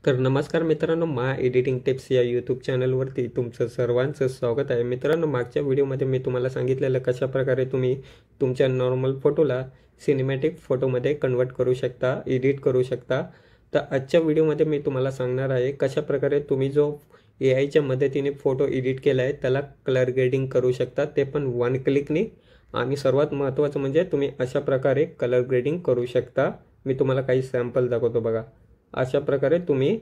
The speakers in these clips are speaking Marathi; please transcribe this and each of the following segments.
तर नमस्कार मित्रांनो, मा एडिटिंग टिप्स या यूट्यूब चॅनलवरती तुमचं सर्वांचं स्वागत आहे। मित्रांनो, मागच्या व्हिडिओमध्ये मी तुम्हाला सांगितलेलं कशा प्रकारे तुम्ही तुमच्या नॉर्मल फोटोला सिनेमॅटिक फोटोमध्ये कन्वर्ट करू शकता, एडिट करू शकता। तर आजच्या व्हिडिओमध्ये मी तुम्हाला सांगणार आहे कशा प्रकारे तुम्ही जो एआयच्या मदतीने फोटो एडिट केला आहे त्याला कलर ग्रेडिंग करू शकता, ते पण वन क्लिकने। आणि सर्वात महत्त्वाचं म्हणजे तुम्ही अशा प्रकारे कलर ग्रेडिंग करू शकता। मी तुम्हाला काही सॅम्पल दाखवतो बघा। अशा प्रकारे तुम्ही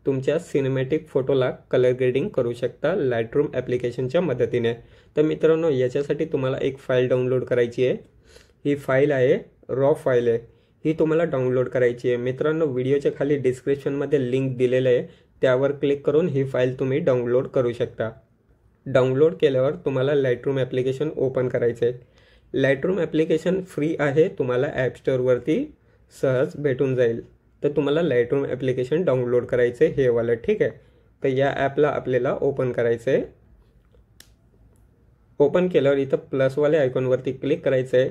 तुमच्या सिनेमॅटिक फोटोला कलर ग्रेडिंग करू शकता लाईटरूम ॲप्लिकेशनच्या मदतीने। तर मित्रांनो, याच्यासाठी तुम्हाला एक फाईल डाउनलोड करायची आहे। ही फाईल आहे, रॉ फाईल आहे, ही तुम्हाला डाउनलोड करायची आहे। मित्रांनो, व्हिडिओच्या खाली डिस्क्रिप्शनमध्ये लिंक दिलेलं आहे, त्यावर क्लिक करून ही फाईल तुम्ही डाउनलोड करू शकता। डाउनलोड केल्यावर तुम्हाला लाईटरूम ॲप्लिकेशन ओपन करायचं आहे। लाईटरूम ॲप्लिकेशन फ्री आहे, तुम्हाला ॲप स्टोअरवरती सहज भेटून जाईल। तर तुम्हाला लाईटरूम ॲप्लिकेशन डाउनलोड करायचं आहे हे वाला, ठीक आहे। तर या ॲपला आपल्याला ओपन करायचं आहे। ओपन केल्यावर इथं प्लसवाले आयकॉनवरती क्लिक करायचं आहे।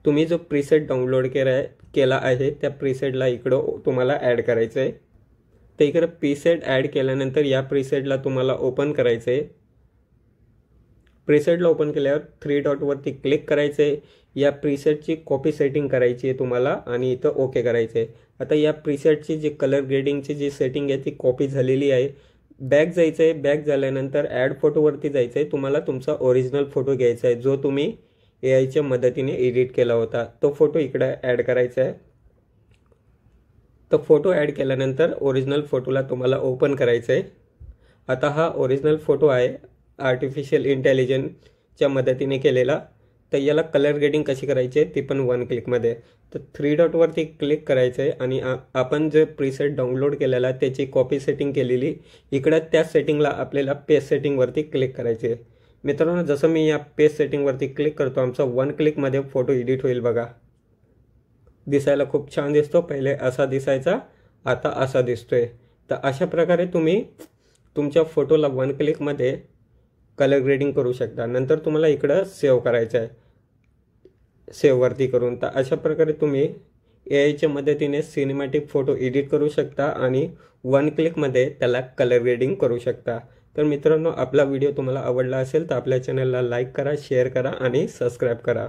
तुम्ही जो प्रीसेट डाउनलोड केला आहे त्या प्रीसेटला इकडं तुम्हाला ॲड करायचं आहे। तर इकडं प्रीसेट ॲड केल्यानंतर या प्रीसेटला तुम्हाला ओपन करायचं आहे। प्रीसेटला ओपन केल्यावर थ्री डॉटवरती क्लिक करायचं आहे। या प्रीसेटची कॉपी सेटिंग करायची आहे तुम्हाला आणि इथं ओके करायचं आहे। आता या प्रीसेटची जी कलर ग्रेडिंगची जी सेटिंग आहे ती कॉपी झालेली आहे। बॅक जायचं आहे, बॅक झाल्यानंतर ॲड फोटोवरती जायचं आहे। तुम्हाला तुमचा ओरिजिनल फोटो घ्यायचा आहे जो तुम्ही एआयच्या मदतीने एडिट केला होता, तो फोटो इकडे ॲड करायचा आहे। तर फोटो ॲड केल्यानंतर ओरिजिनल फोटोला तुम्हाला ओपन करायचं आहे। आता हा ओरिजिनल फोटो आहे आर्टिफिशियल इंटेलिजन्सच्या मदतीने केलेला। तर याला कलर ग्रेडिंग कशी करायची आहे ती पण वन क्लिकमध्ये। तर थ्री डॉटवरती क्लिक करायचं आहे आणि आपण जे प्रीसेट डाउनलोड केलेला त्याची कॉपी सेटिंग केलेली इकडं त्या सेटिंगला आपल्याला पेस्ट सेटिंगवरती क्लिक करायचे आहे। मित्रांनो, जसं मी या पेस्ट सेटिंगवरती क्लिक करतो आमचा वन क्लिकमध्ये फोटो एडिट होईल बघा। दिसायला खूप छान दिसतो, पहिले असा दिसायचा, आता असा दिसतोय। तर अशा प्रकारे तुम्ही तुमच्या फोटोला वन क्लिकमध्ये कलर ग्रेडिंग करू शकता। नंतर तुम्हाला इकडं सेव्ह करायचं आहे, सेव्हवरती करून। तर अशा प्रकारे तुम्ही एआयच्या मदतीने सिनेमॅटिक फोटो एडिट करू शकता आणि वन क्लिकमध्ये त्याला कलर ग्रेडिंग करू शकता। तर मित्रांनो, आपला व्हिडिओ तुम्हाला आवडला असेल तर आपल्या चॅनलला लाईक करा, शेअर करा आणि सबस्क्राईब करा।